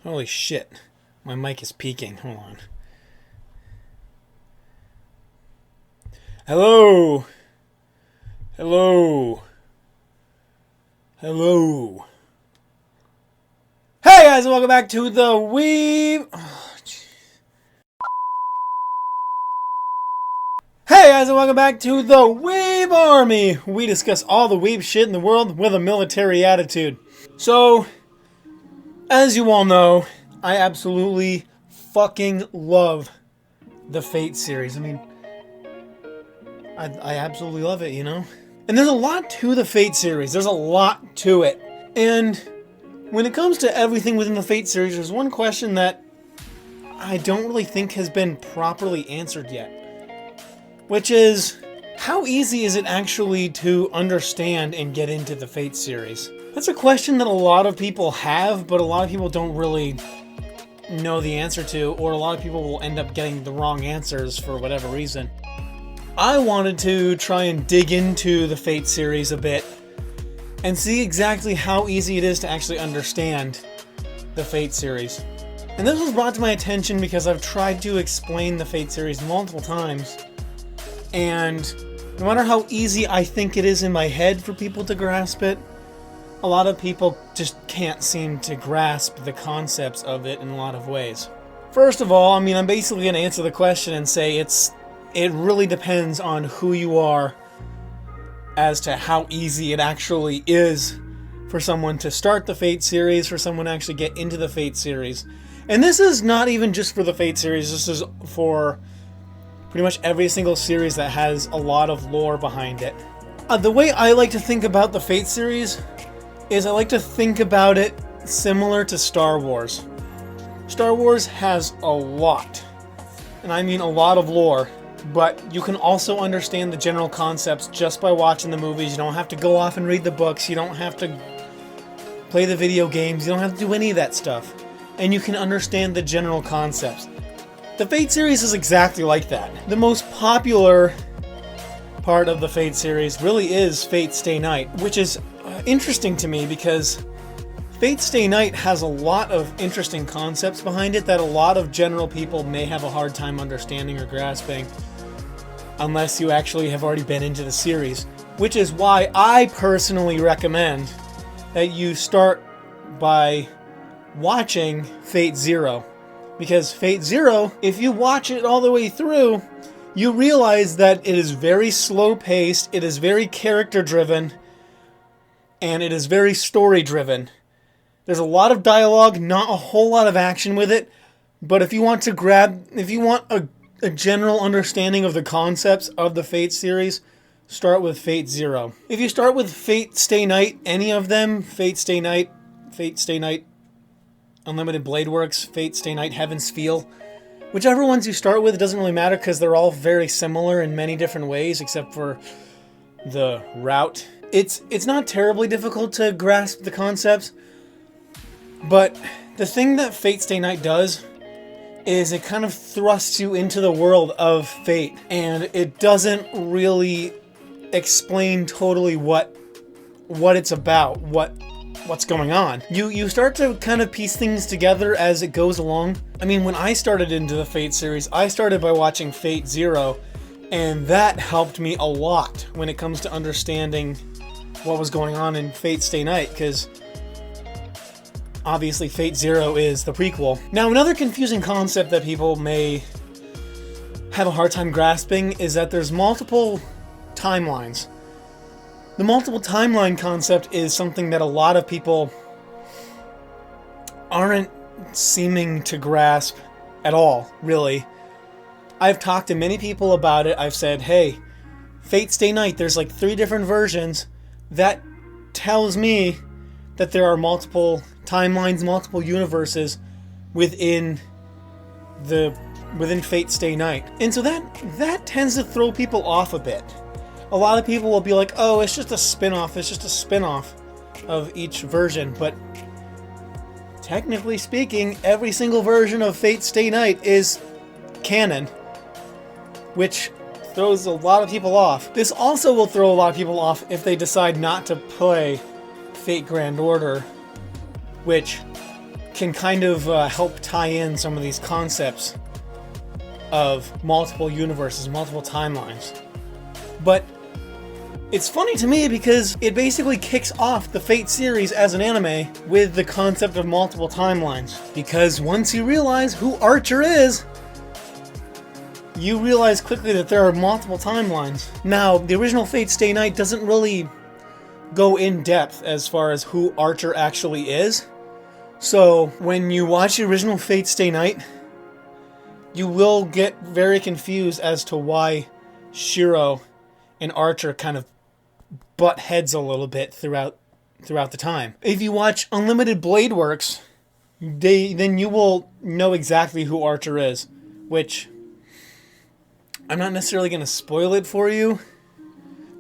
Holy shit. My mic is peaking. Hold on. Hello. Hello. Hello. Hey guys, and welcome back to the Weeb. Hey guys, and welcome back to the Weeb Army. We discuss all the Weeb shit in the world with a military attitude. So, as you all know, I absolutely fucking love the Fate series. I mean, I absolutely love it, you know? And there's a lot to the Fate series. There's a lot to it. And when it comes to everything within the Fate series, there's one question that I don't really think has been properly answered yet. Which is, how easy is it actually to understand and get into the Fate series? That's a question that a lot of people have, but a lot of people don't really know the answer to, or a lot of people will end up getting the wrong answers for whatever reason. I wanted to try and dig into the Fate series a bit and see exactly how easy it is to actually understand the Fate series. And this was brought to my attention because I've tried to explain the Fate series multiple times, and no matter how easy I think it is in my head for people to grasp it, a lot of people just can't seem to grasp the concepts of it in a lot of ways. First of all, I'm basically going to answer the question and say it really depends on who you are as to how easy it actually is for someone to start the Fate series, for someone to actually get into the Fate series. And this is not even just for the Fate series, this is for pretty much every single series that has a lot of lore behind it. The way I like to think about the Fate series is I like to think about it similar to Star Wars. Star Wars has a lot, and I mean a lot of lore, but you can also understand the general concepts just by watching the movies. You don't have to go off and read the books, you don't have to play the video games, you don't have to do any of that stuff. And you can understand the general concepts. The Fate series is exactly like that. The most popular part of the Fate series really is Fate Stay Night, which is interesting to me because Fate Stay Night has a lot of interesting concepts behind it that a lot of general people may have a hard time understanding or grasping unless you actually have already been into the series, which is why I personally recommend that you start by watching Fate Zero. Because Fate Zero, if you watch it all the way through, you realize that it is very slow-paced, it is very character-driven, and it is very story-driven. There's a lot of dialogue, not a whole lot of action with it, but if you want a general understanding of the concepts of the Fate series, start with Fate Zero. If you start with Fate Stay Night, any of them, Fate Stay Night, Unlimited Blade Works, Fate Stay Night, Heaven's Feel, whichever ones you start with, it doesn't really matter because they're all very similar in many different ways except for the route. It's not terribly difficult to grasp the concepts, but the thing that Fate Stay Night does is it kind of thrusts you into the world of Fate, and it doesn't really explain totally what it's about, what's going on. You start to kind of piece things together as it goes along. When I started into the Fate series, I started by watching Fate Zero, and that helped me a lot when it comes to understanding what was going on in Fate Stay Night, because obviously Fate Zero is the prequel. Now, another confusing concept that people may have a hard time grasping is that there's multiple timelines. The multiple timeline concept is something that a lot of people aren't seeming to grasp at all, really. I've talked to many people about it. I've said, hey, Fate Stay Night, there's like 3 different versions. That tells me that there are multiple timelines, multiple universes within Fate Stay Night. And so that tends to throw people off a bit. A lot of people will be like, oh, it's just a spin-off of each version, but technically speaking, every single version of Fate Stay Night is canon, which throws a lot of people off. This also will throw a lot of people off if they decide not to play Fate Grand Order, which can kind of help tie in some of these concepts of multiple universes, multiple timelines. But it's funny to me because it basically kicks off the Fate series as an anime with the concept of multiple timelines. Because once you realize who Archer is, you realize quickly that there are multiple timelines. Now, the original Fate Stay Night doesn't really go in depth as far as who Archer actually is. So, when you watch the original Fate Stay Night, you will get very confused as to why Shiro and Archer kind of butt heads a little bit throughout the time. If you watch Unlimited Blade Works, then you will know exactly who Archer is, which I'm not necessarily going to spoil it for you,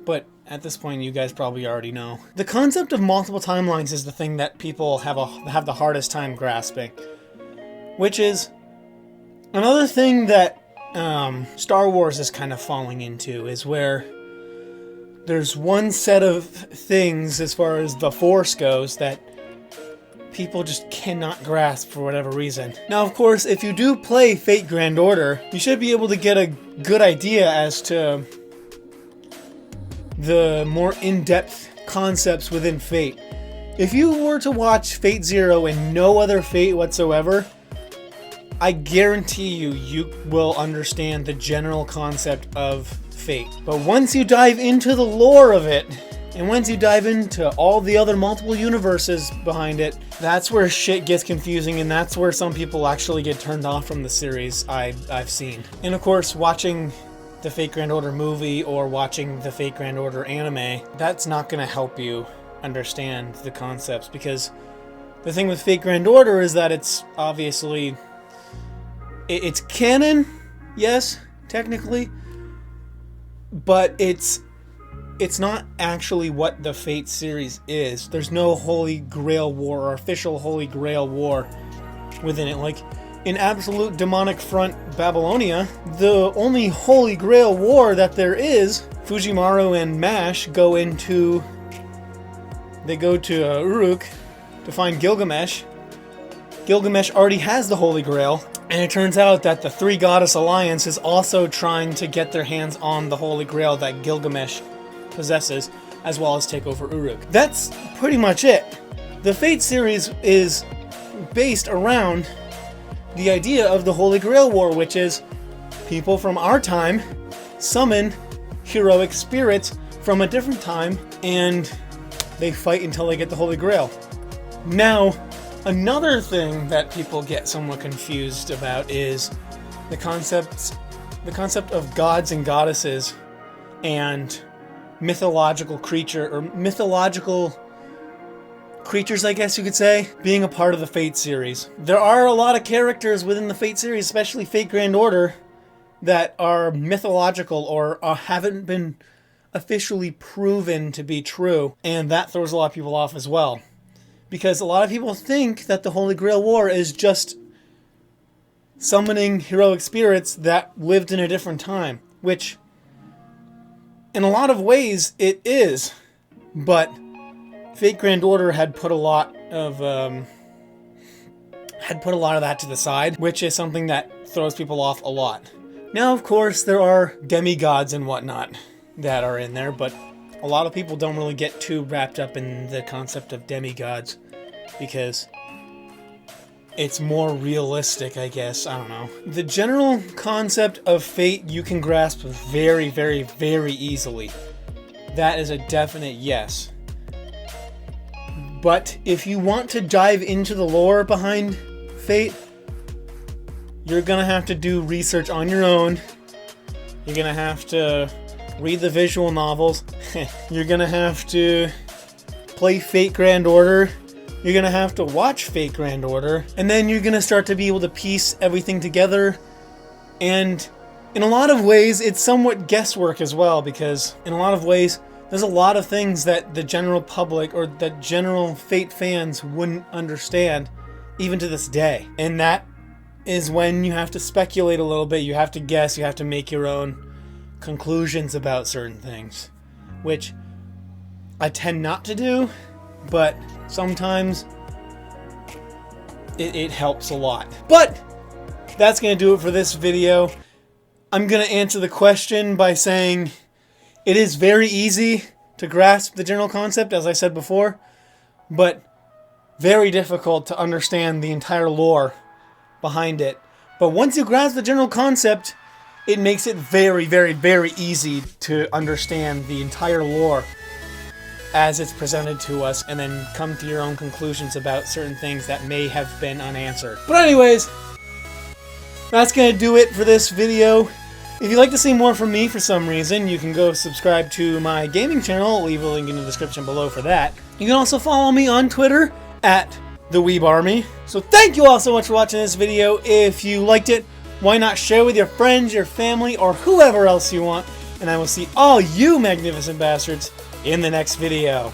but at this point you guys probably already know. The concept of multiple timelines is the thing that people have the hardest time grasping, which is another thing that Star Wars is kind of falling into, is where there's one set of things as far as the Force goes that people just cannot grasp for whatever reason. Now, of course, if you do play Fate Grand Order, you should be able to get a good idea as to the more in-depth concepts within Fate. If you were to watch Fate Zero and no other Fate whatsoever, I guarantee you will understand the general concept of Fate. But once you dive into the lore of it, and once you dive into all the other multiple universes behind it, that's where shit gets confusing, and that's where some people actually get turned off from the series I've seen. And of course, watching the Fate Grand Order movie or watching the Fate Grand Order anime, that's not going to help you understand the concepts, because the thing with Fate Grand Order is that it's obviously... it's canon, yes, technically, but it's not actually what the Fate series is. There's no Holy Grail War or official Holy Grail War within it. Like, in Absolute Demonic Front Babylonia, the only Holy Grail War that there is, Fujimaru and Mash go to Uruk to find Gilgamesh. Gilgamesh already has the Holy Grail, and it turns out that the Three Goddess Alliance is also trying to get their hands on the Holy Grail that Gilgamesh possesses, as well as take over Uruk. That's pretty much it. The Fate series is based around the idea of the Holy Grail War, which is people from our time summon heroic spirits from a different time, and they fight until they get the Holy Grail. Now, another thing that people get somewhat confused about is the concept of gods and goddesses and mythological creatures, I guess you could say, being a part of the Fate series. There are a lot of characters within the Fate series, especially Fate Grand Order, that are mythological or haven't been officially proven to be true, and that throws a lot of people off as well. Because a lot of people think that the Holy Grail War is just summoning heroic spirits that lived in a different time, which in a lot of ways it is, but Fate Grand Order had put a lot of that to the side, which is something that throws people off a lot. Now, of course, there are demigods and whatnot that are in there, but a lot of people don't really get too wrapped up in the concept of demigods because it's more realistic, I guess. I don't know. The general concept of Fate you can grasp very, very, very easily. That is a definite yes. But if you want to dive into the lore behind Fate, you're gonna have to do research on your own. You're gonna have to read the visual novels. You're gonna have to play Fate Grand Order. You're gonna have to watch Fate Grand Order. And then you're gonna start to be able to piece everything together. And in a lot of ways, it's somewhat guesswork as well, because in a lot of ways, there's a lot of things that the general public or that general Fate fans wouldn't understand, even to this day. And that is when you have to speculate a little bit, you have to guess, you have to make your own conclusions about certain things, which I tend not to do, but sometimes it helps a lot. But that's going to do it for this video. I'm going to answer the question by saying it is very easy to grasp the general concept, as I said before, but very difficult to understand the entire lore behind it. But once you grasp the general concept, it makes it very, very, very easy to understand the entire lore as it's presented to us, and then come to your own conclusions about certain things that may have been unanswered. But anyways, that's going to do it for this video. If you'd like to see more from me for some reason, you can go subscribe to my gaming channel. I'll leave a link in the description below for that. You can also follow me on Twitter at the Weeb Army. So thank you all so much for watching this video. If you liked it, why not share with your friends, your family, or whoever else you want. And I will see all you magnificent bastards in the next video.